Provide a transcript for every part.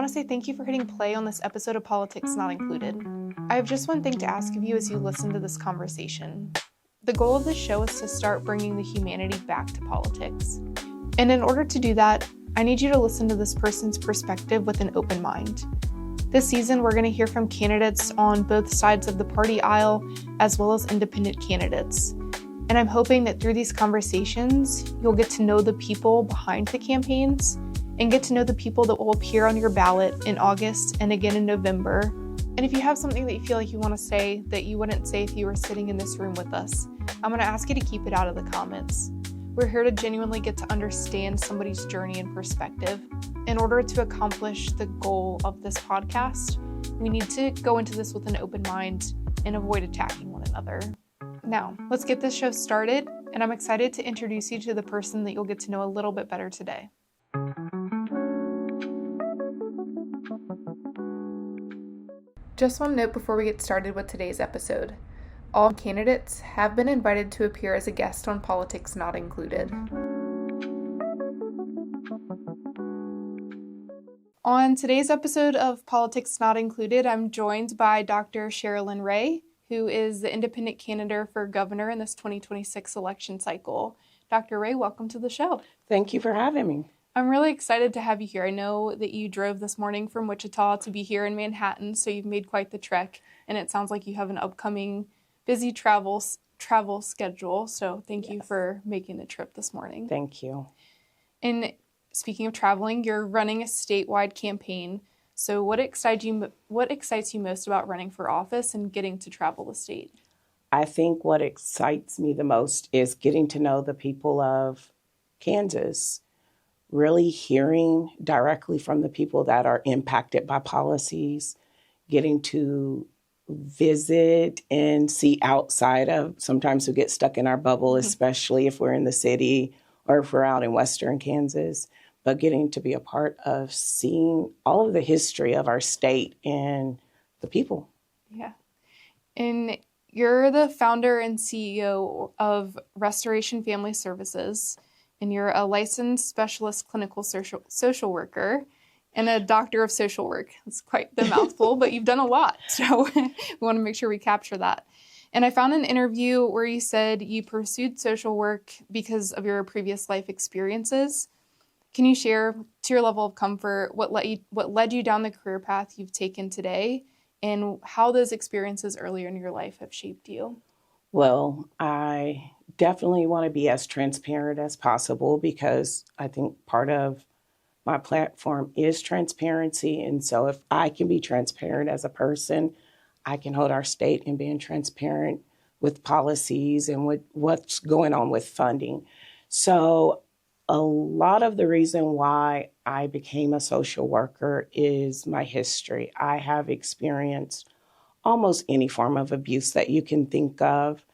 want to say thank you for hitting play on this episode of Politics Not Included. I have just one thing to ask of you as you listen to this conversation. The goal of this show is to start bringing the humanity back to politics. And in order to do that, I need you to listen to this person's perspective with an open mind. This season, we're going to hear from candidates on both sides of the party aisle, as well as independent candidates. And I'm hoping that through these conversations, you'll get to know the people behind the campaigns and get to know the people that will appear on your ballot in August and again in November. And if you have something that you feel like you want to say that you wouldn't say if you were sitting in this room with us, I'm going to ask you to keep it out of the comments. We're here to genuinely get to understand somebody's journey and perspective. In order to accomplish the goal of this podcast, we need to go into this with an open mind and avoid attacking one another. Now, let's get this show started, and I'm excited to introduce you to the person that you'll get to know a little bit better today. Just one note before we get started with today's episode. All candidates have been invited to appear as a guest on Politics Not Included. On today's episode of Politics Not Included, I'm joined by Dr. Sharilyn Ray, who is the independent candidate for governor in this 2026 election cycle. Dr. Ray, welcome to the show. Thank you for having me. I'm really excited to have you here. I know that you drove this morning from Wichita to be here in Manhattan, so you've made quite the trek, and it sounds like you have an upcoming busy travel schedule, so thank you for making the trip this morning. Thank you. And speaking of traveling, you're running a statewide campaign. So what excites you most about running for office and getting to travel the state? I think what excites me the most is getting to know the people of Kansas, really hearing directly from the people that are impacted by policies, getting to visit and see outside of, sometimes we get stuck in our bubble, especially if we're in the city or if we're out in Western Kansas, but getting to be a part of seeing all of the history of our state and the people. Yeah. And you're the founder and CEO of Restoration Family Services, and you're a licensed specialist clinical social worker and a doctor of social work. It's quite the mouthful, but you've done a lot. So we want to make sure we capture that. And I found an interview where you said you pursued social work because of your previous life experiences. Can you share, to your level of comfort, what led you down the career path you've taken today and how those experiences earlier in your life have shaped you? Well, I definitely want to be as transparent as possible because I think part of my platform is transparency. And so if I can be transparent as a person, I can hold our state in being transparent with policies and with what's going on with funding. So a lot of the reason why I became a social worker is my history. I have experienced almost any form of abuse that you can think of.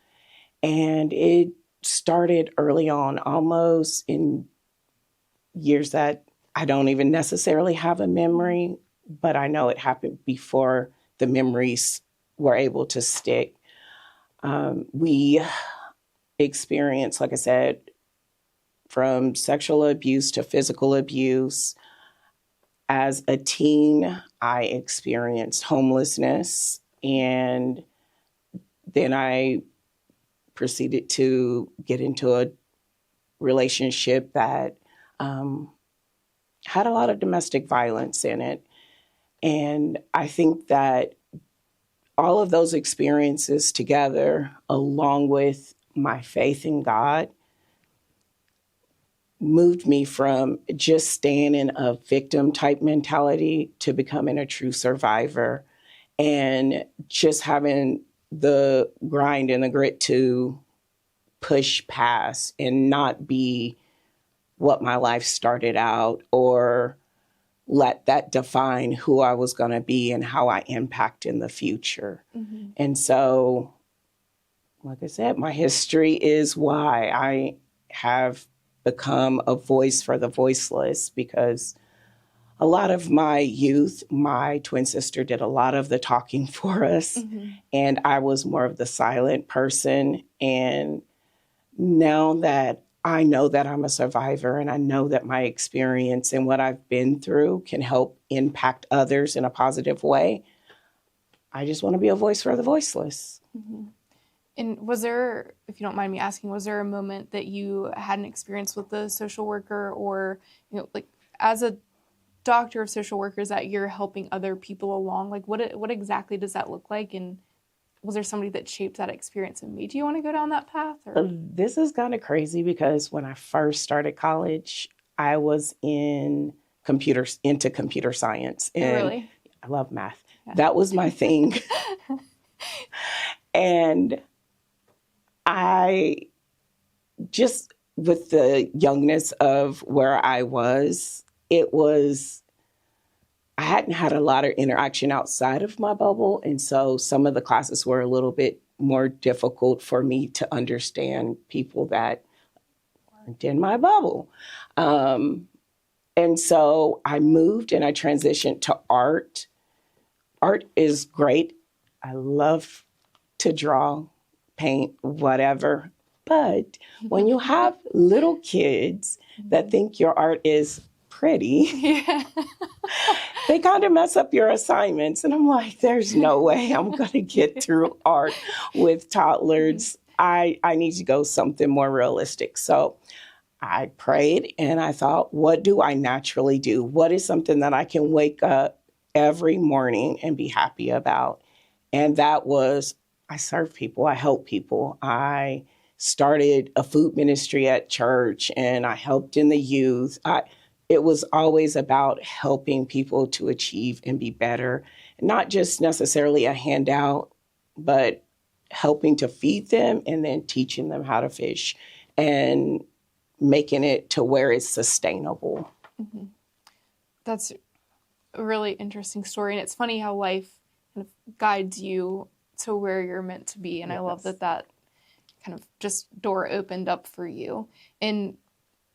And it started early on, almost in years that I don't even necessarily have a memory, but I know it happened before the memories were able to stick. We experienced, like I said, from sexual abuse to physical abuse. As a teen, I experienced homelessness, and then I proceeded to get into a relationship that had a lot of domestic violence in it. And I think that all of those experiences together, along with my faith in God, moved me from just staying in a victim type mentality to becoming a true survivor and just having the grind and the grit to push past and not be what my life started out or let that define who I was going to be and how I impact in the future. Mm-hmm. And so, like I said, my history is why I have become a voice for the voiceless, because a lot of my youth, my twin sister did a lot of the talking for us, mm-hmm. and I was more of the silent person. And now that I know that I'm a survivor, and I know that my experience and what I've been through can help impact others in a positive way. I just want to be a voice for the voiceless. Mm-hmm. And was there, if you don't mind me asking, was there a moment that you had an experience with a social worker, or, like as a doctor of social workers, that you're helping other people along? Like what exactly does that look like? And was there somebody that shaped that experience and made you want to go down that path? Or? This is kind of crazy because when I first started college, I was into computer science. And Really? I love math. Yeah. That was my thing. And I just, with the youngness of where I was, I hadn't had a lot of interaction outside of my bubble. And so some of the classes were a little bit more difficult for me to understand people that weren't in my bubble. And so I moved and I transitioned to art. Art is great. I love to draw, paint, whatever. But when you have little kids that think your art is pretty, yeah. They kind of mess up your assignments. And I'm like, there's no way I'm going to get through art with toddlers. I need to go something more realistic. So I prayed and I thought, what do I naturally do? What is something that I can wake up every morning and be happy about? And that was, I serve people, I help people. I started a food ministry at church and I helped in the youth. It was always about helping people to achieve and be better, not just necessarily a handout, but helping to feed them and then teaching them how to fish and making it to where it's sustainable. Mm-hmm. That's a really interesting story. And it's funny how life kind of guides you to where you're meant to be. And yes. I love that kind of just door opened up for you. And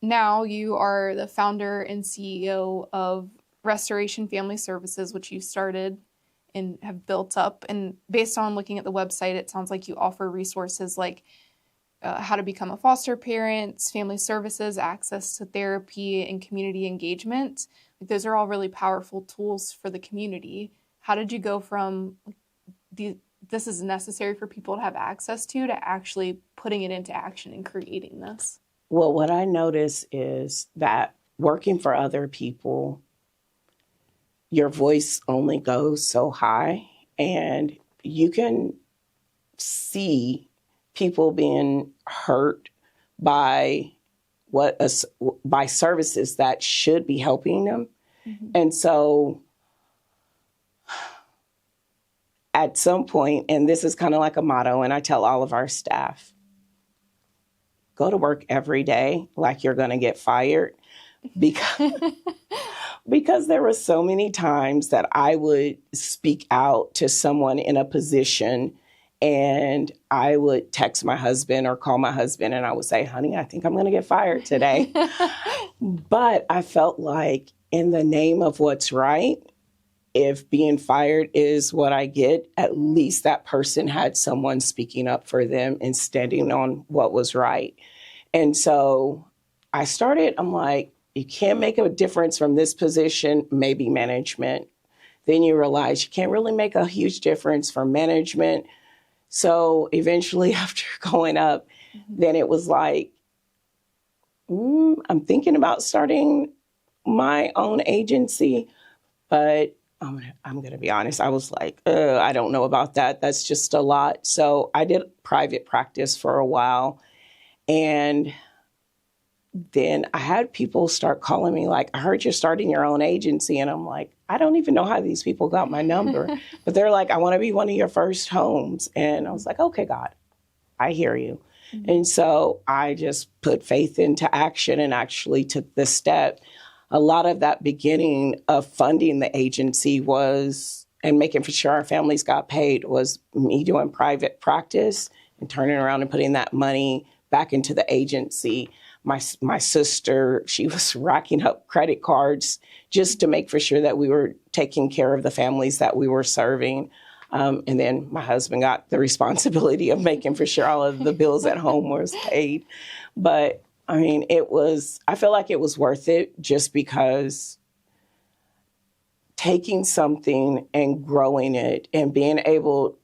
now you are the founder and CEO of Restoration Family Services, which you started and have built up. And based on looking at the website, it sounds like you offer resources like how to become a foster parent, family services, access to therapy, and community engagement. Like, those are all really powerful tools for the community. How did you go from this is necessary for people to have access to actually putting it into action and creating this? Well, what I notice is that working for other people, your voice only goes so high, and you can see people being hurt by by services that should be helping them. Mm-hmm. And so at some point, and this is kind of like a motto, and I tell all of our staff, go to work every day like you're going to get fired, because there were so many times that I would speak out to someone in a position and I would text my husband or call my husband and I would say, honey, I think I'm going to get fired today. But I felt like in the name of what's right, if being fired is what I get, at least that person had someone speaking up for them and standing on what was right. And so I'm like, you can't make a difference from this position, maybe management. Then you realize you can't really make a huge difference from management. So eventually after going up, then it was like, I'm thinking about starting my own agency, but I'm going to be honest. I was like, I don't know about that. That's just a lot. So I did private practice for a while. And then I had people start calling me like, I heard you're starting your own agency. And I'm like, I don't even know how these people got my number. But they're like, I want to be one of your first homes. And I was like, okay, God, I hear you. Mm-hmm. And so I just put faith into action and actually took the step. A lot of that beginning of funding the agency and making for sure our families got paid, was me doing private practice and turning around and putting that money back into the agency. My sister, she was racking up credit cards just to make for sure that we were taking care of the families that we were serving. And then my husband got the responsibility of making for sure all of the bills at home was paid. But I mean, I feel like it was worth it just because taking something and growing it and being able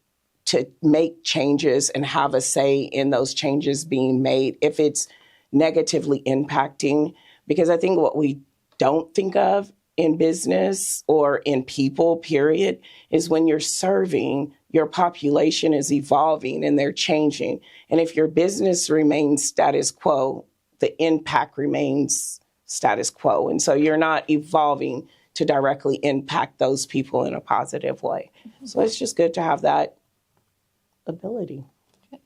to make changes and have a say in those changes being made if it's negatively impacting. Because I think what we don't think of in business or in people, period, is when you're serving, your population is evolving and they're changing. And if your business remains status quo, the impact remains status quo. And so you're not evolving to directly impact those people in a positive way. So it's just good to have that ability.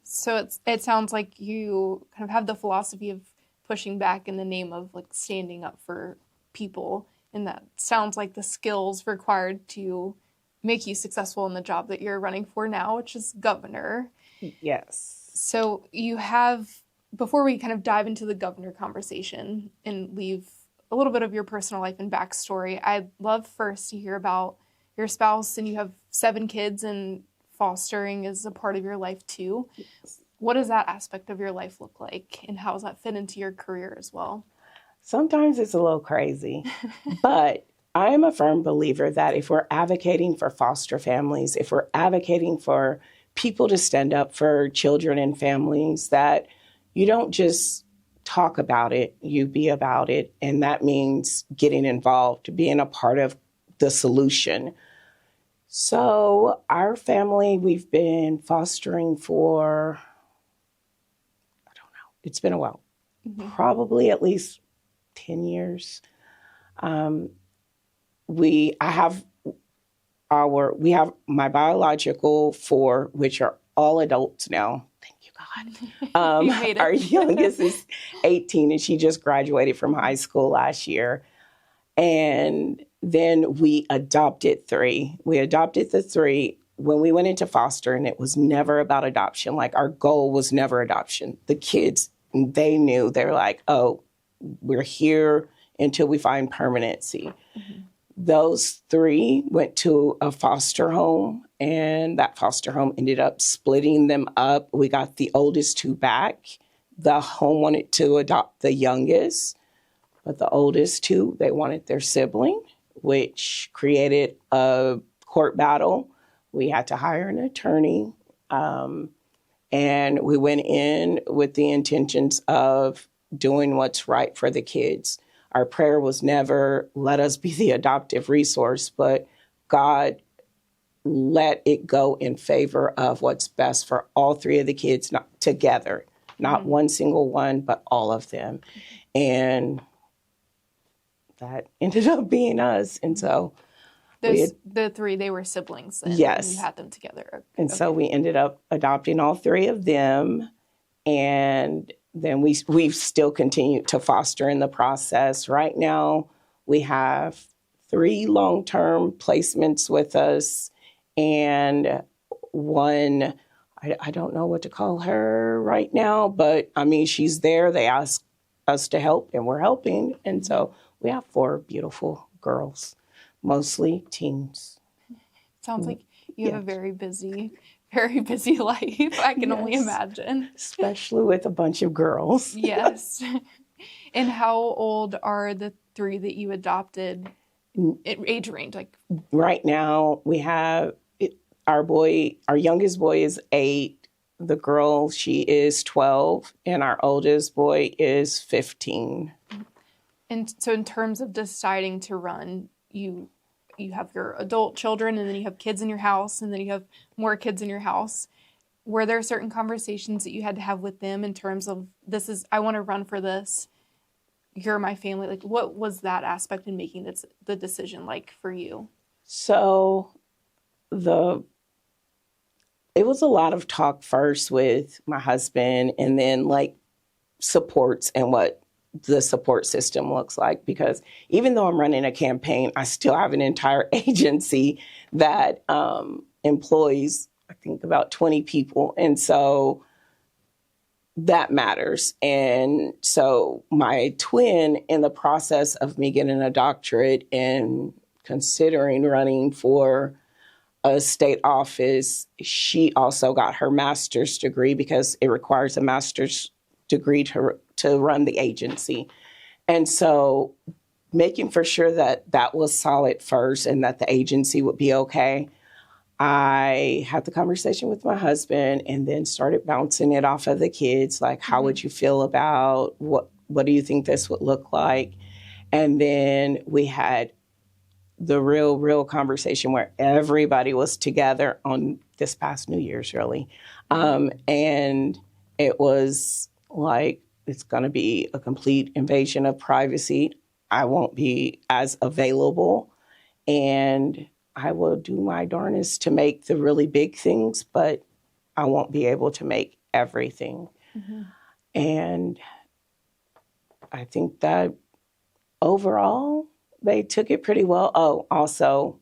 So it sounds like you kind of have the philosophy of pushing back in the name of like standing up for people, and that sounds like the skills required to make you successful in the job that you're running for now, which is governor. Yes. So you have, before we kind of dive into the governor conversation and leave a little bit of your personal life and backstory, I'd love first to hear about your spouse, and you have 7 kids, and fostering is a part of your life too. Yes. What does that aspect of your life look like, and how does that fit into your career as well? Sometimes it's a little crazy, but I am a firm believer that if we're advocating for foster families, if we're advocating for people to stand up for children and families, that you don't just talk about it, you be about it. And that means getting involved, being a part of the solution. So our family, we've been fostering for, I don't know, it's been a while, probably at least 10 years. We have my biological 4, which are all adults now. Thank you, God. You made it. Our youngest is 18, and she just graduated from high school last year. And then we adopted 3. We adopted the 3 when we went into foster, and it was never about adoption. Like, our goal was never adoption. The kids, they knew. They were like, oh, we're here until we find permanency. Mm-hmm. Those 3 went to a foster home, and that foster home ended up splitting them up. We got the oldest 2 back. The home wanted to adopt the youngest, but the oldest 2, they wanted their sibling, which created a court battle. We had to hire an attorney, and we went in with the intentions of doing what's right for the kids. Our prayer was never, let us be the adoptive resource, but God, let it go in favor of what's best for all 3 of the kids, not together, not one single one, but all of them. And that ended up being us. And so the 3, they were siblings then, yes. And you had them together. And so we ended up adopting all 3 of them. And then we've still continued to foster in the process. Right now, we have 3 long-term placements with us, and 1, I don't know what to call her right now, but I mean, she's there. They asked us to help, and we're helping. And so we have 4 beautiful girls, mostly teens. Sounds like you have a very busy life. I can only imagine. Especially with a bunch of girls. Yes. And how old are the 3 that you adopted? Age range, like right now we have our youngest boy is 8. The girl, she is 12, and our oldest boy is 15. And so in terms of deciding to run, you have your adult children, and then you have kids in your house, and then you have more kids in your house. Were there certain conversations that you had to have with them in terms of, I want to run for this, you're my family? Like, what was that aspect in making the decision like for you? So it was a lot of talk first with my husband, and then like supports and what the support system looks like, because even though I'm running a campaign, I still have an entire agency that employs, I think, about 20 people. And so that matters. And so my twin, in the process of me getting a doctorate and considering running for a state office, she also got her master's degree because it requires a master's degree to run the agency. And so making for sure that that was solid first and that the agency would be okay, I had the conversation with my husband and then started bouncing it off of the kids. Like, how would you feel about what do you think this would look like? And then we had the real conversation where everybody was together on this past New Year's, really. And it was like, it's going to be a complete invasion of privacy. I won't be as available, and I will do my darnest to make the really big things, but I won't be able to make everything. And I think that overall, they took it pretty well. Oh, also,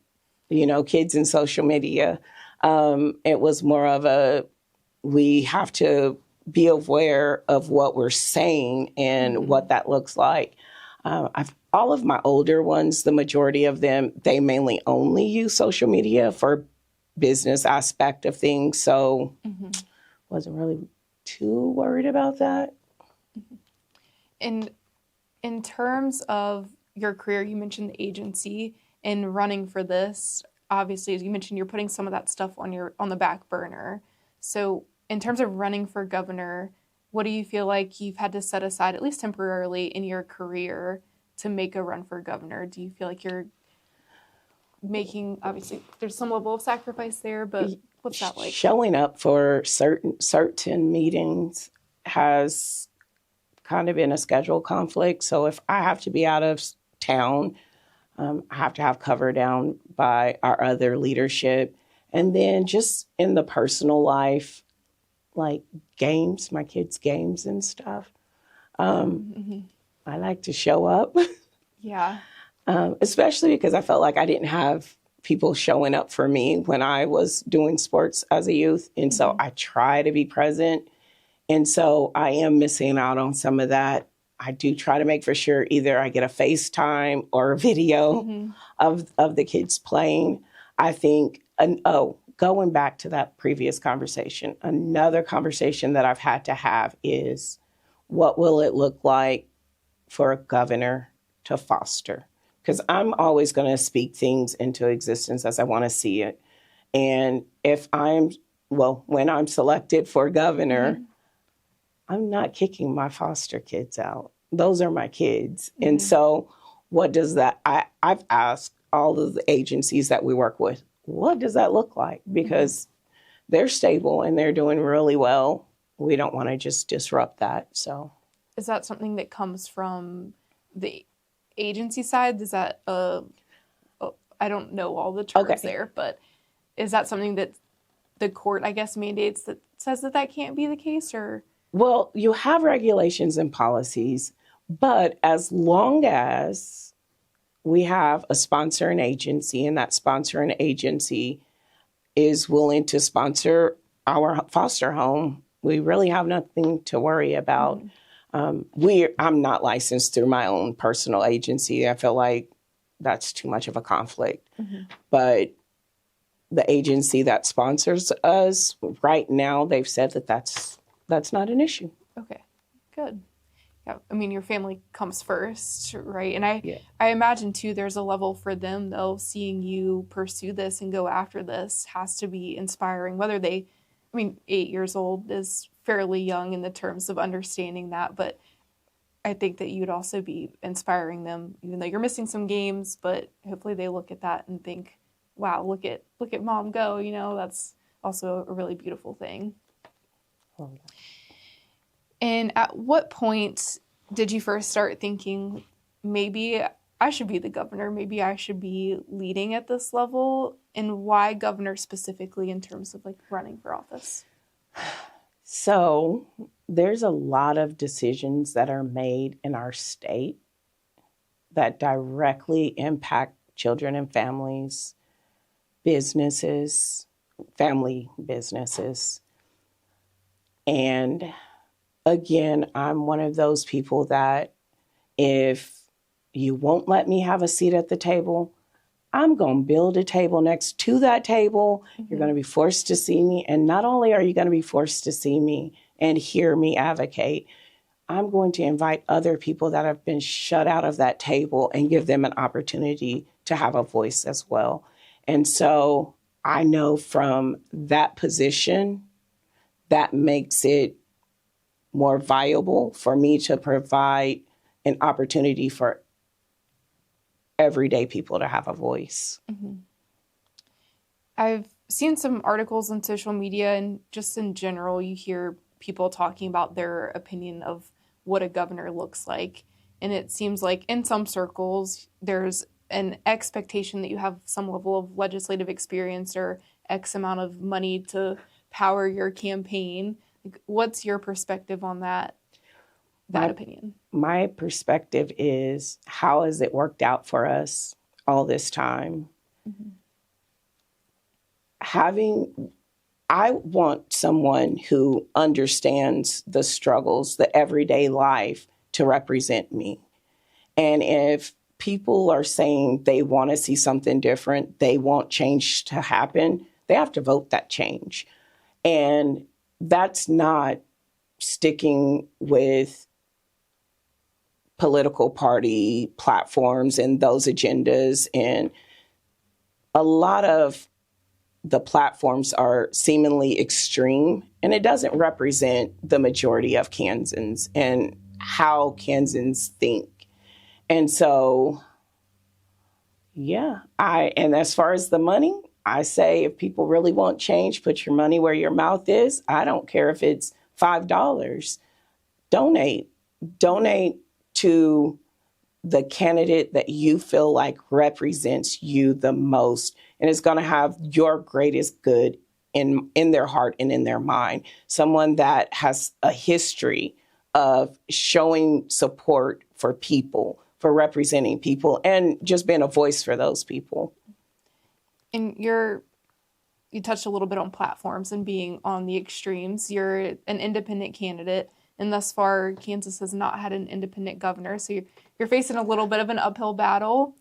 kids in social media. It was more of we have to be aware of what we're saying and what that looks like. All of my older ones, the majority of them, they mainly only use social media for business aspect of things. So wasn't really too worried about that. And in terms of your career, you mentioned the agency and running for this. Obviously, as you mentioned, you're putting some of that stuff on the back burner. So in terms of running for governor, what do you feel like you've had to set aside, at least temporarily, in your career to make a run for governor? Do you feel like you're making, obviously, there's some level of sacrifice there, but what's that like? Showing up for certain meetings has kind of been a schedule conflict. So if I have to be out of town, I have to have cover down by our other leadership. And then just in the personal life, like games, my kids' games and stuff. I like to show up. Yeah. Especially because I felt like I didn't have people showing up for me when I was doing sports as a youth. And so I try to be present. And so I am missing out on some of that. I do try to make for sure either I get a FaceTime or a video of the kids playing. I think, going back to that previous conversation, another conversation that I've had to have is, what will it look like for a governor to foster? Because I'm always going to speak things into existence as I want to see it. And when I'm selected for governor, I'm not kicking my foster kids out. Those are my kids. And so what does that, I've asked all of the agencies that we work with, what does that look like? Because they're stable and they're doing really well. We don't want to just disrupt that. So is that something that comes from the agency side? Is that, I don't know all the terms there, but is that something that the court, I guess, mandates that says that can't be the case, or? Well, you have regulations and policies, but as long as we have a sponsor and agency, and that sponsor and agency is willing to sponsor our foster home, we really have nothing to worry about. I'm not licensed through my own personal agency. I feel like that's too much of a conflict. But the agency that sponsors us right now, they've said that that's not an issue. Okay, good. Yeah, I mean, your family comes first, right? And I imagine, too, there's a level for them, though, seeing you pursue this and go after this has to be inspiring. 8 years old is fairly young in the terms of understanding that, but I think that you'd also be inspiring them, even though you're missing some games, but hopefully they look at that and think, wow, look at mom go, that's also a really beautiful thing. And at what point did you first start thinking, maybe I should be the governor, maybe I should be leading at this level, and why governor specifically in terms of running for office? So there's a lot of decisions that are made in our state that directly impact children and families, businesses, family businesses. And again, I'm one of those people that if you won't let me have a seat at the table, I'm going to build a table next to that table. You're going to be forced to see me. And not only are you going to be forced to see me and hear me advocate, I'm going to invite other people that have been shut out of that table and give them an opportunity to have a voice as well. And so I know from that position, that makes it more viable for me to provide an opportunity for everyday people to have a voice. Mm-hmm. I've seen some articles on social media, and just in general, you hear people talking about their opinion of what a governor looks like. And it seems like in some circles, there's an expectation that you have some level of legislative experience or X amount of money to power your campaign. Like, what's your perspective on that opinion? My perspective is, how has it worked out for us all this time? Mm-hmm. I want someone who understands the struggles, the everyday life, to represent me. And if people are saying they want to see something different, they want change to happen, they have to vote that change. And that's not sticking with political party platforms and those agendas. And a lot of the platforms are seemingly extreme, and it doesn't represent the majority of Kansans and how Kansans think. And so, and as far as the money, I say if people really want change, put your money where your mouth is. I don't care if it's $5. Donate to the candidate that you feel like represents you the most and is going to have your greatest good in their heart and in their mind. Someone that has a history of showing support for people, for representing people, and just being a voice for those people. And you touched a little bit on platforms and being on the extremes. You're an independent candidate, and thus far, Kansas has not had an independent governor. So you're facing a little bit of an uphill battle.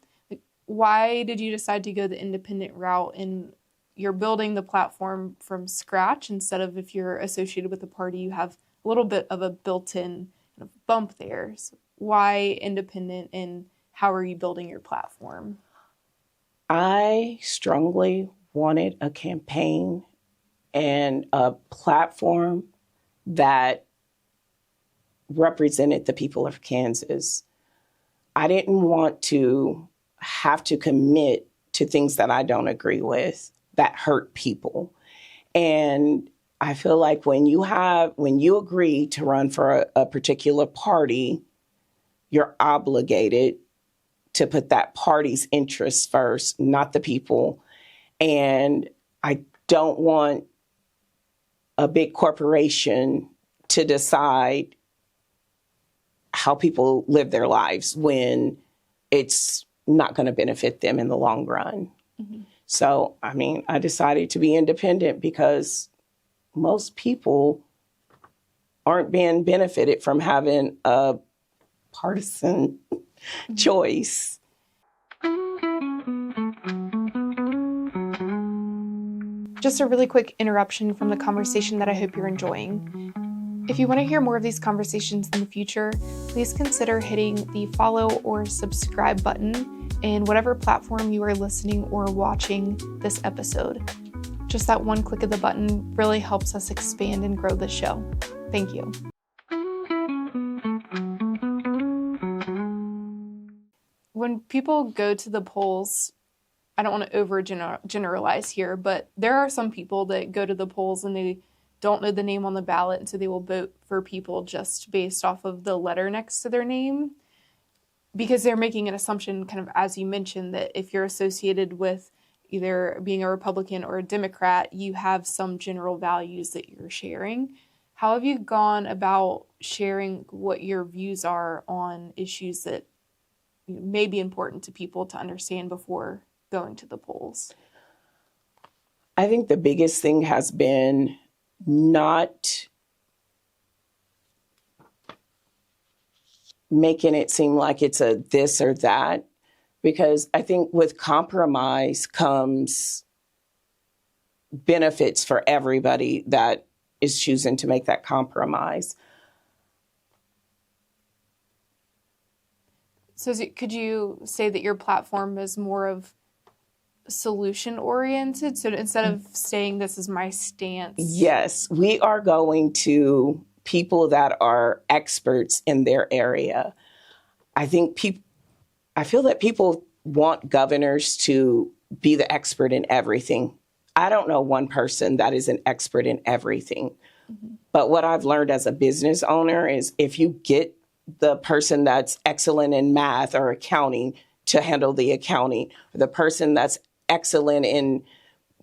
Why did you decide to go the independent route? And you're building the platform from scratch instead of, if you're associated with a party, you have a little bit of a built-in bump there. So why independent, and how are you building your platform? I strongly wanted a campaign and a platform that represented the people of Kansas. I didn't want to have to commit to things that I don't agree with, that hurt people. And I feel like when you agree to run for a particular party, you're obligated to put that party's interests first, not the people. And I don't want a big corporation to decide how people live their lives when it's not going to benefit them in the long run. Mm-hmm. So, I decided to be independent because most people aren't being benefited from having a partisan choice. Just a really quick interruption from the conversation that I hope you're enjoying. If you want to hear more of these conversations in the future, please consider hitting the follow or subscribe button in whatever platform you are listening or watching this episode. Just that one click of the button really helps us expand and grow the show. Thank you. When people go to the polls, I don't want to overgeneralize here, but there are some people that go to the polls and they don't know the name on the ballot, and so they will vote for people just based off of the letter next to their name, because they're making an assumption, kind of as you mentioned, that if you're associated with either being a Republican or a Democrat, you have some general values that you're sharing. How have you gone about sharing what your views are on issues that may be important to people to understand before going to the polls? I think the biggest thing has been not making it seem like it's a this or that, because I think with compromise comes benefits for everybody that is choosing to make that compromise. So could you say that your platform is more of solution oriented? So instead of saying this is my stance. Yes, we are going to people that are experts in their area. I feel that people want governors to be the expert in everything. I don't know one person that is an expert in everything. Mm-hmm. But what I've learned as a business owner is if you get the person that's excellent in math or accounting to handle the accounting, or the person that's excellent in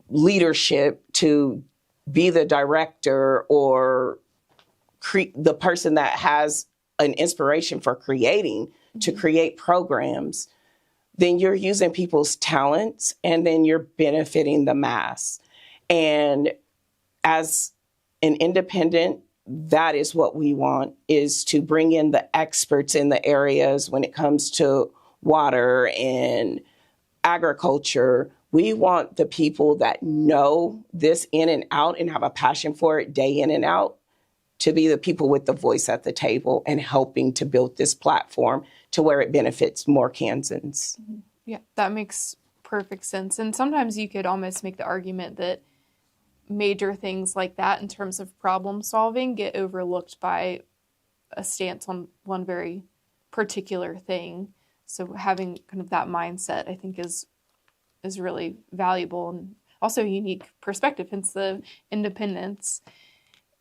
leadership to be the director, or the person that has an inspiration for creating, to create programs, then you're using people's talents and then you're benefiting the mass. And as an independent, that is what we want, is to bring in the experts in the areas when it comes to water and agriculture. We want the people that know this in and out and have a passion for it day in and out to be the people with the voice at the table and helping to build this platform to where it benefits more Kansans. Yeah, that makes perfect sense. And sometimes you could almost make the argument that major things like that in terms of problem solving get overlooked by a stance on one very particular thing. So having kind of that mindset, I think, is really valuable and also a unique perspective, hence the independence.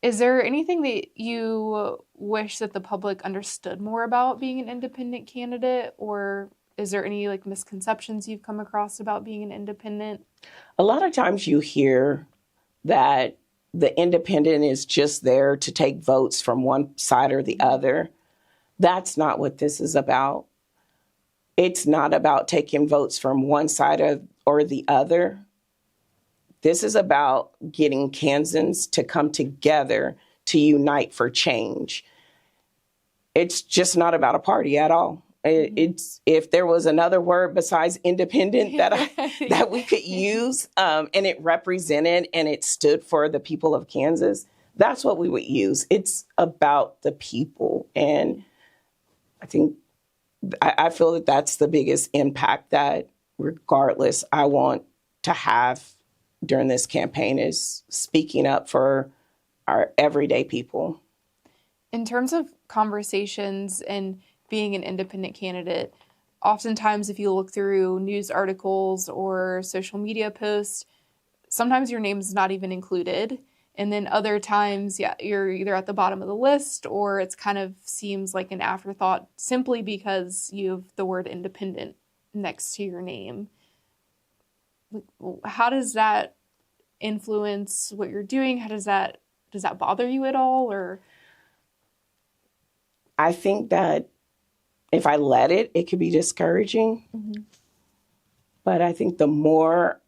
Is there anything that you wish that the public understood more about being an independent candidate, or is there any misconceptions you've come across about being an independent? A lot of times you hear that the independent is just there to take votes from one side or the other. That's not what this is about. It's not about taking votes from one side or the other. This is about getting Kansans to come together to unite for change. It's just not about a party at all. It's, if there was another word besides independent that we could use, and it represented and it stood for the people of Kansas, that's what we would use. It's about the people. And I feel that that's the biggest impact that, regardless, I want to have during this campaign, is speaking up for our everyday people. In terms of conversations and being an independent candidate, oftentimes if you look through news articles or social media posts, sometimes your name's not even included. And then other times, you're either at the bottom of the list or it's kind of seems like an afterthought simply because you have the word independent next to your name. How does that influence what you're doing? Does that bother you at all? Or I think that if I let it could be discouraging. Mm-hmm. But I think the more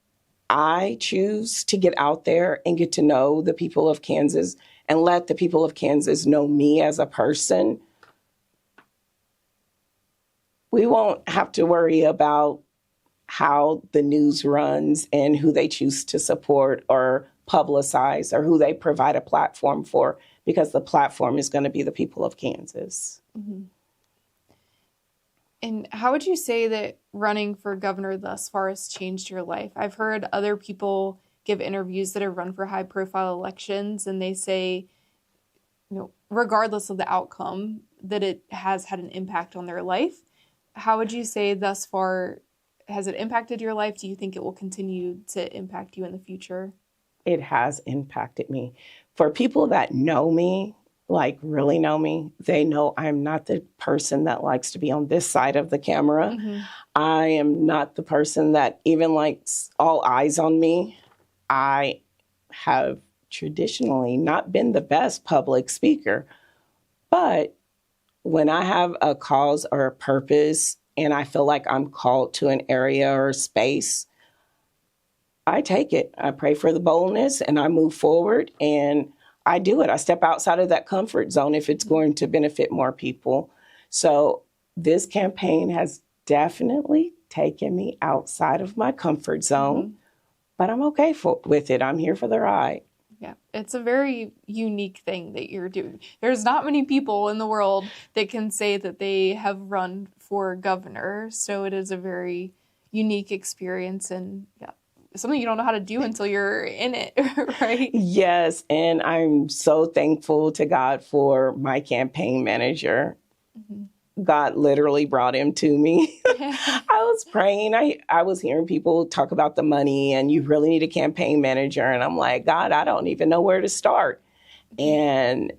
I choose to get out there and get to know the people of Kansas and let the people of Kansas know me as a person, we won't have to worry about how the news runs and who they choose to support or publicize or who they provide a platform for, because the platform is going to be the people of Kansas. Mm-hmm. And how would you say that running for governor thus far has changed your life? I've heard other people give interviews that have run for high-profile elections, and they say, regardless of the outcome, that it has had an impact on their life. How would you say thus far has it impacted your life? Do you think it will continue to impact you in the future? It has impacted me. For people that know me, really know me, they know I'm not the person that likes to be on this side of the camera. Mm-hmm. I am not the person that even likes all eyes on me. I have traditionally not been the best public speaker. But when I have a cause or a purpose and I feel like I'm called to an area or space, I take it. I pray for the boldness and I move forward and I do it. I step outside of that comfort zone if it's going to benefit more people. So this campaign has definitely taken me outside of my comfort zone, but I'm okay with it. I'm here for the ride. Yeah, it's a very unique thing that you're doing. There's not many people in the world that can say that they have run for governor. So it is a very unique experience and something you don't know how to do until you're in it, right? Yes, and I'm so thankful to God for my campaign manager. God literally brought him to me. I was praying. I was hearing people talk about the money and you really need a campaign manager. And I'm like, God, I don't even know where to start. And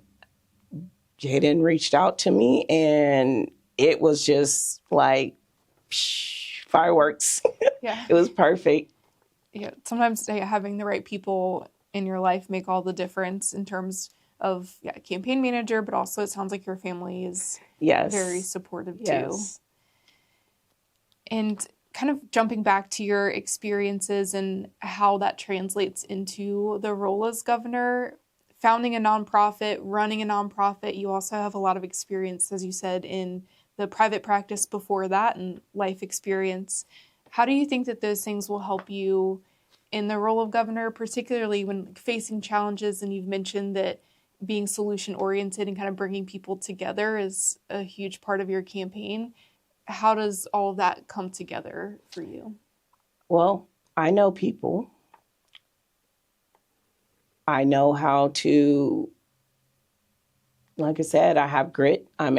Jaden reached out to me and it was just like fireworks. Yeah. It was perfect. Yeah. Sometimes having the right people in your life make all the difference in terms of campaign manager, but also it sounds like your family is very supportive too. And kind of jumping back to your experiences and how that translates into the role as governor, founding a nonprofit, running a nonprofit, you also have a lot of experience, as you said, in the private practice before that and life experience. How do you think that those things will help you in the role of governor, particularly when facing challenges? And you've mentioned that being solution-oriented and kind of bringing people together is a huge part of your campaign. How does all of that come together for you? Well, I know people. I know how to, like I said, I have grit. I've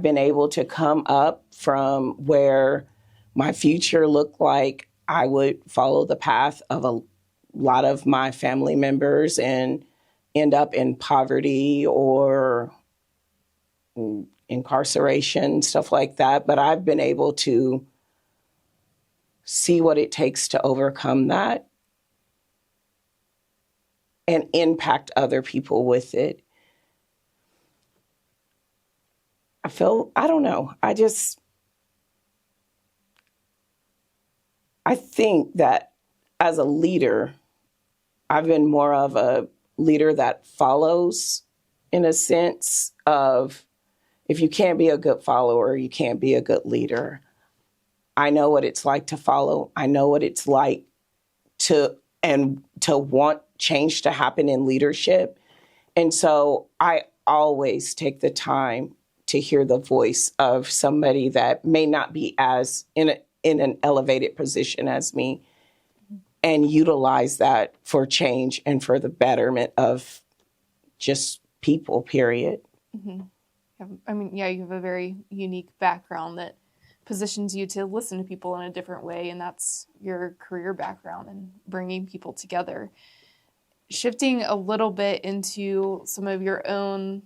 been able to come up from where my future looked like I would follow the path of a lot of my family members and end up in poverty or incarceration, stuff like that. But I've been able to see what it takes to overcome that and impact other people with it. I don't know. I think that as a leader, I've been more of a leader that follows, in a sense of, if you can't be a good follower, you can't be a good leader. I know what it's like to follow. I know what it's like to want change to happen in leadership. And so I always take the time to hear the voice of somebody that may not be as in an elevated position as me, and utilize that for change and for the betterment of just people, period. Mm-hmm. I mean, you have a very unique background that positions you to listen to people in a different way, and that's your career background and bringing people together. Shifting a little bit into some of your own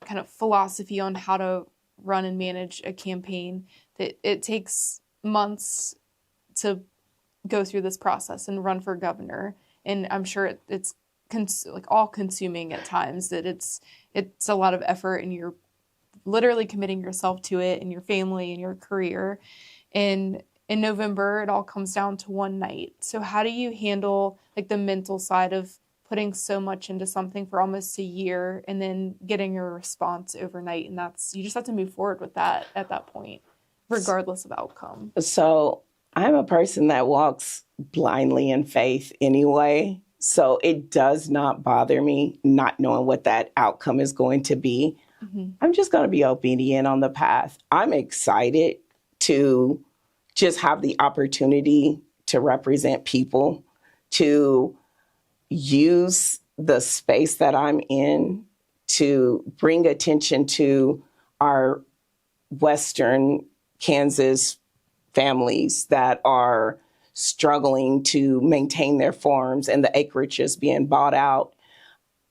kind of philosophy on how to run and manage a campaign, that it takes months to go through this process and run for governor. And I'm sure it's all consuming at times, that it's a lot of effort and you're literally committing yourself to it and your family and your career. And in November, it all comes down to one night. So how do you handle the mental side of putting so much into something for almost a year and then getting your response overnight? And you just have to move forward with that at that point, regardless of outcome. So I'm a person that walks blindly in faith anyway. So it does not bother me not knowing what that outcome is going to be. Mm-hmm. I'm just going to be obedient on the path. I'm excited to just have the opportunity to represent people, to use the space that I'm in to bring attention to our Western Kansas families that are struggling to maintain their farms and the acreage is being bought out.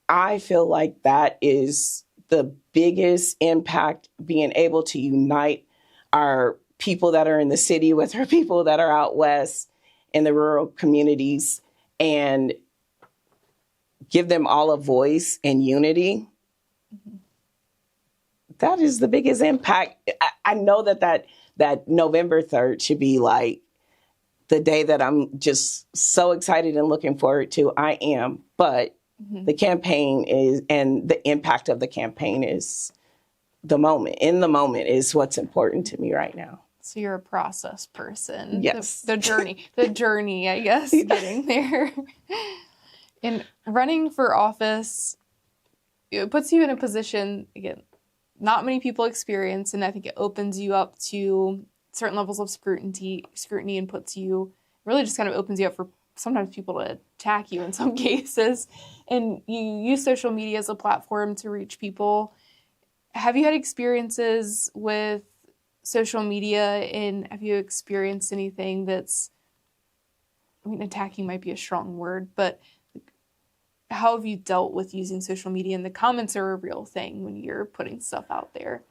I feel like that is the biggest impact, being able to unite our people that are in the city with our people that are out west in the rural communities and give them all a voice and unity. Mm-hmm. That is the biggest impact. I know that November 3rd should be like the day that I'm just so excited and looking forward to. I am, but mm-hmm. The campaign is, and the impact of the campaign is the moment. In the moment is what's important to me right now. So you're a process person. Yes. The journey, I guess, getting there. And running for office, it puts you in a position, again, not many people experience, and I think it opens you up to certain levels of scrutiny and puts you, really just kind of opens you up for sometimes people to attack you in some cases. And you use social media as a platform to reach people. Have you had experiences with social media, and have you experienced anything that's, attacking might be a strong word, but how have you dealt with using social media? And the comments are a real thing when you're putting stuff out there.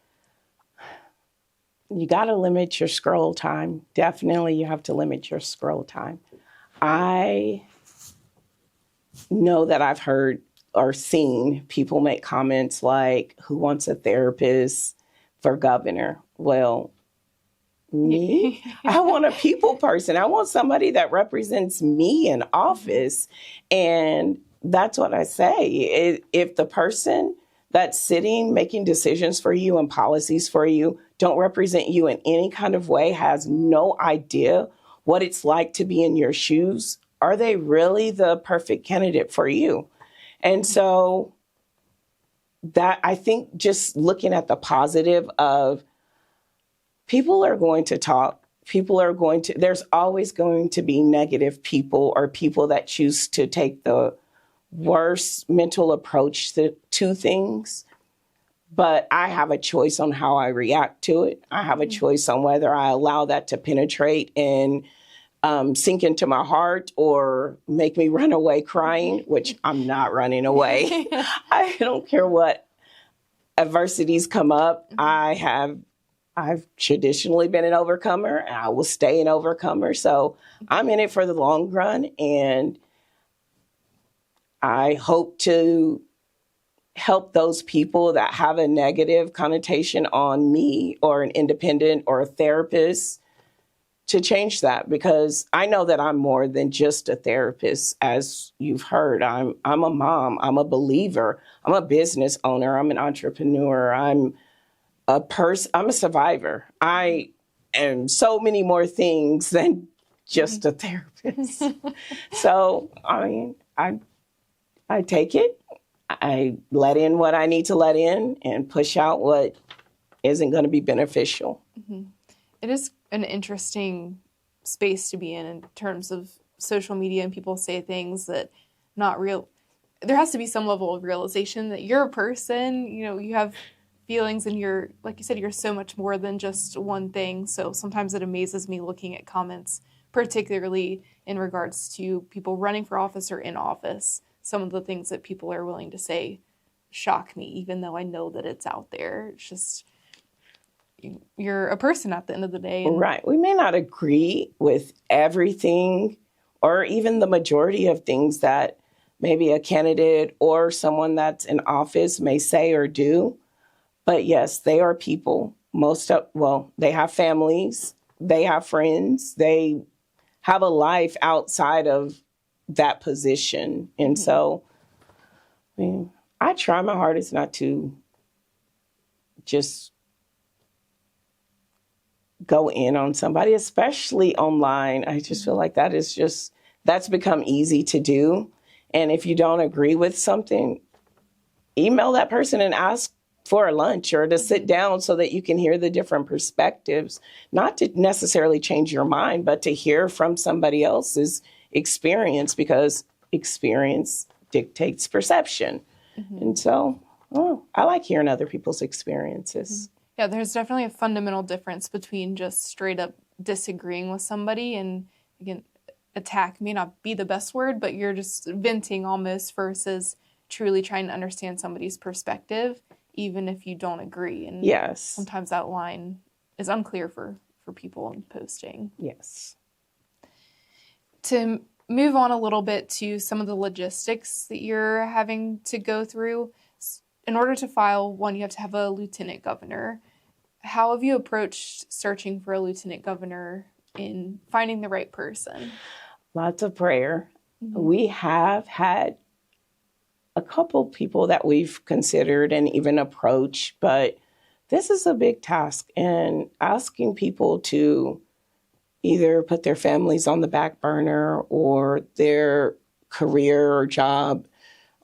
You got to limit your scroll time. Definitely, you have to limit your scroll time. I know that I've heard or seen people make comments like, who wants a therapist for governor? Well, me, I want a people person. I want somebody that represents me in office. And that's what I say. If the person that's sitting, making decisions for you and policies for you, don't represent you in any kind of way, has no idea what it's like to be in your shoes, are they really the perfect candidate for you? And so that, I think, just looking at the positive of, people are going to talk. There's always going to be negative people or people that choose to take the worst mental approach to things. But I have a choice on how I react to it. I have a choice on whether I allow that to penetrate and sink into my heart or make me run away crying, which I'm not running away. I don't care what adversities come up. I've traditionally been an overcomer, and I will stay an overcomer. So I'm in it for the long run, and I hope to help those people that have a negative connotation on me or an independent or a therapist to change that, because I know that I'm more than just a therapist. As you've heard, I'm a mom, I'm a believer, I'm a business owner, I'm an entrepreneur, I'm a survivor. I am so many more things than just a therapist. So, I take it, I let in what I need to let in and push out what isn't going to be beneficial. Mm-hmm. It is an interesting space to be in terms of social media, and people say things that not real. There has to be some level of realization that you're a person, you have feelings, and you're, like you said, you're so much more than just one thing. So sometimes it amazes me looking at comments, particularly in regards to people running for office or in office. Some of the things that people are willing to say shock me, even though I know that it's out there. It's just, you're a person at the end of the day. Right. We may not agree with everything or even the majority of things that maybe a candidate or someone that's in office may say or do. But yes, they are people. They have families, they have friends, they have a life outside of that position. And so, I try my hardest not to just go in on somebody, especially online. I just feel like that's become easy to do. And if you don't agree with something, email that person and ask for a lunch or to sit down so that you can hear the different perspectives, not to necessarily change your mind, but to hear from somebody else's experience, because experience dictates perception. And so, I like hearing other people's experiences. Yeah, there's definitely a fundamental difference between just straight up disagreeing with somebody, and again, attack may not be the best word, but you're just venting almost, versus truly trying to understand somebody's perspective, even if you don't agree. And yes, sometimes that line is unclear for people in posting. Yes. To move on a little bit to some of the logistics that you're having to go through, in order to file one, you have to have a lieutenant governor. How have you approached searching for a lieutenant governor in finding the right person? Lots of prayer. We have had a couple people that we've considered and even approached, but this is a big task, and asking people to either put their families on the back burner or their career or job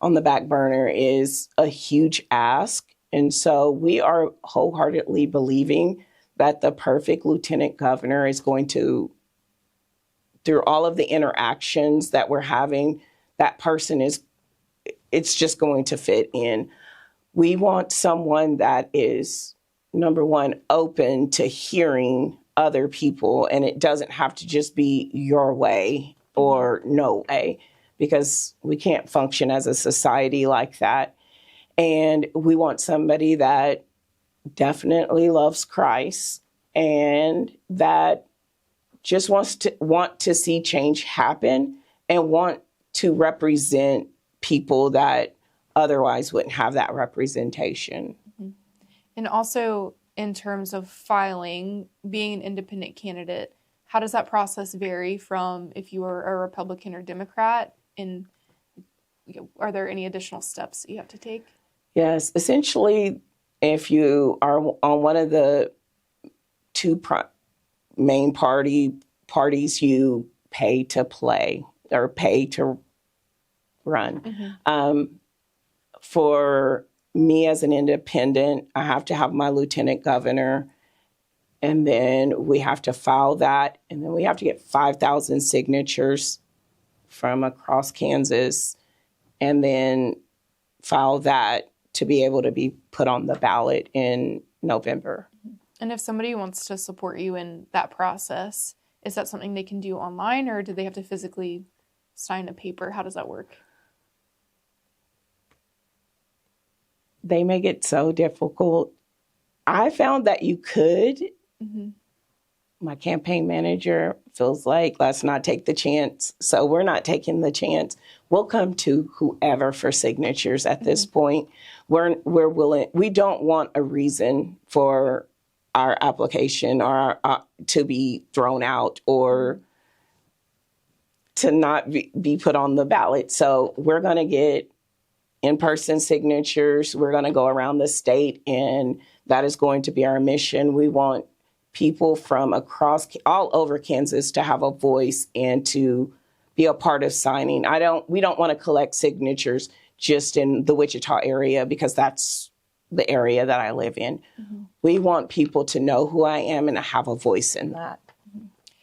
on the back burner is a huge ask. And so we are wholeheartedly believing that the perfect lieutenant governor is going to, through all of the interactions that we're having, that person is, it's just going to fit in. We want someone that is, number one, open to hearing other people, and it doesn't have to just be your way or no way, because we can't function as a society like that. And we want somebody that definitely loves Christ and that just want to see change happen and want to represent people that otherwise wouldn't have that representation. And also, in terms of filing, being an independent candidate, how does that process vary from if you were a Republican or Democrat? And are there any additional steps that you have to take? Yes, essentially, if you are on one of the two main parties, you pay to play or pay to run. For me as an independent, I have to have my lieutenant governor, and then we have to file that, and then we have to get 5,000 signatures from across Kansas, and then file that to be able to be put on the ballot in November. And if somebody wants to support you in that process, is that something they can do online, or do they have to physically sign a paper? How does that work? They make it so difficult. I found that you could. My campaign manager feels like, let's not take the chance. So we're not taking the chance. We'll come to whoever for signatures at this point. We're willing. We don't want a reason for our application or to be thrown out or to not be put on the ballot. So we're going to get in-person signatures. We're going to go around the state, and that is going to be our mission. We want people from all over Kansas to have a voice and to be a part of signing. We don't want to collect signatures just in the Wichita area, because that's the area that I live in. We want people to know who I am and to have a voice in that.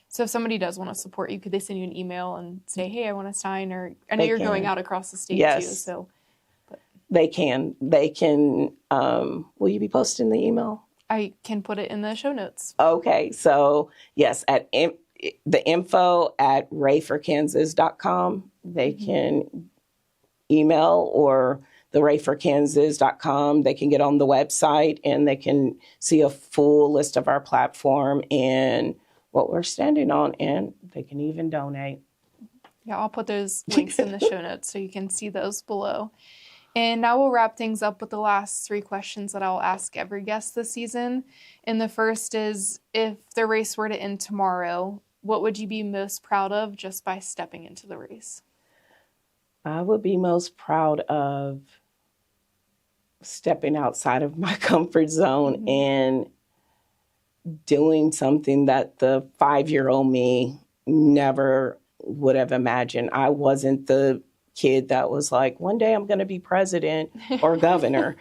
So if somebody does want to support you, could they send you an email and say, hey, I want to sign? Or I know you're going out across the state too. So They can. Will you be posting the email? I can put it in the show notes. Okay. So yes, at the info at rayforkansas.com, they can email, or the rayforkansas.com. They can get on the website and they can see a full list of our platform and what we're standing on, and they can even donate. Yeah, I'll put those links in the show notes so you can see those below. And now we'll wrap things up with the last 3 questions that I'll ask every guest this season. And the first is, if the race were to end tomorrow, what would you be most proud of just by stepping into the race? I would be most proud of stepping outside of my comfort zone and doing something that the 5-year-old me never would have imagined. I wasn't the kid that was like, one day I'm going to be president or governor.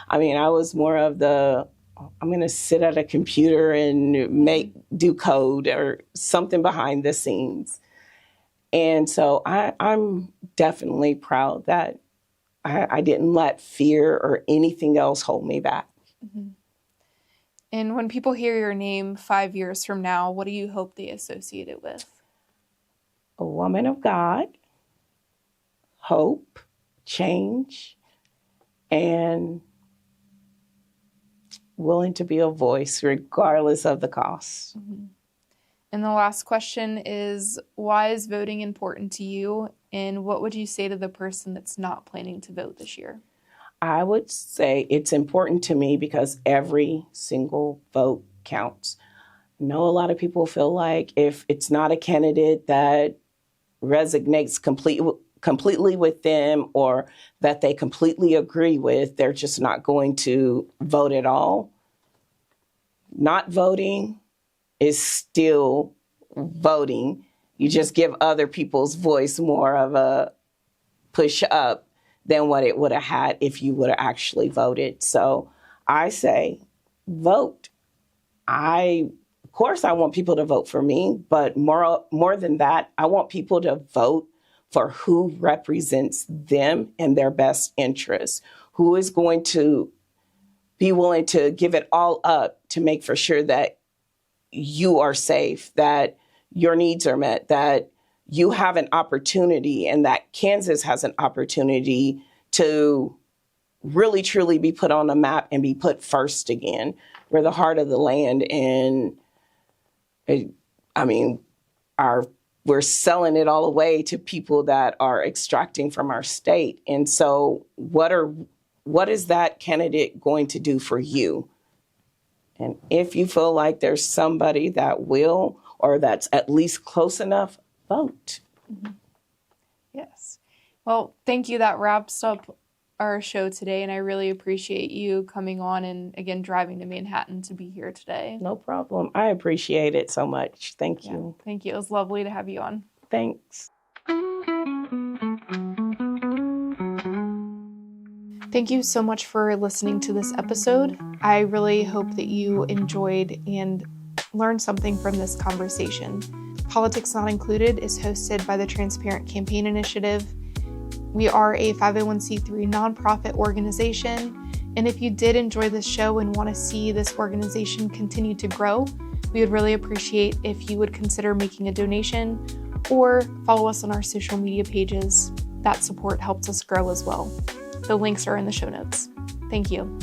I mean, I was more of I'm going to sit at a computer and do code or something behind the scenes. And so I'm definitely proud that I didn't let fear or anything else hold me back. And when people hear your name 5 years from now, what do you hope they associate it with? A woman of God, hope, change, and willing to be a voice regardless of the cost. And the last question is, why is voting important to you? And what would you say to the person that's not planning to vote this year? I would say it's important to me because every single vote counts. I know a lot of people feel like if it's not a candidate that resonates completely with them or that they completely agree with, they're just not going to vote at all. Not voting is still voting. You just give other people's voice more of a push up than what it would have had if you would have actually voted. So I say, vote. Of course, I want people to vote for me, but more than that, I want people to vote for who represents them and their best interests, who is going to be willing to give it all up to make for sure that you are safe, that your needs are met, that you have an opportunity, and that Kansas has an opportunity to really, truly be put on the map and be put first again. We're the heart of the land, and we're selling it all away to people that are extracting from our state. And so what is that candidate going to do for you? And if you feel like there's somebody that will, or that's at least close enough, vote. Mm-hmm. Yes. Well, thank you. That wraps up our show today, and I really appreciate you coming on and, again, driving to Manhattan to be here today. No problem. I appreciate it so much. Thank you. Yeah, thank you. It was lovely to have you on. Thanks. Thank you so much for listening to this episode. I really hope that you enjoyed and learned something from this conversation. Politics Not Included is hosted by the Transparent Campaign Initiative. We are a 501c3 nonprofit organization, and if you did enjoy this show and want to see this organization continue to grow, we would really appreciate if you would consider making a donation or follow us on our social media pages. That support helps us grow as well. The links are in the show notes. Thank you.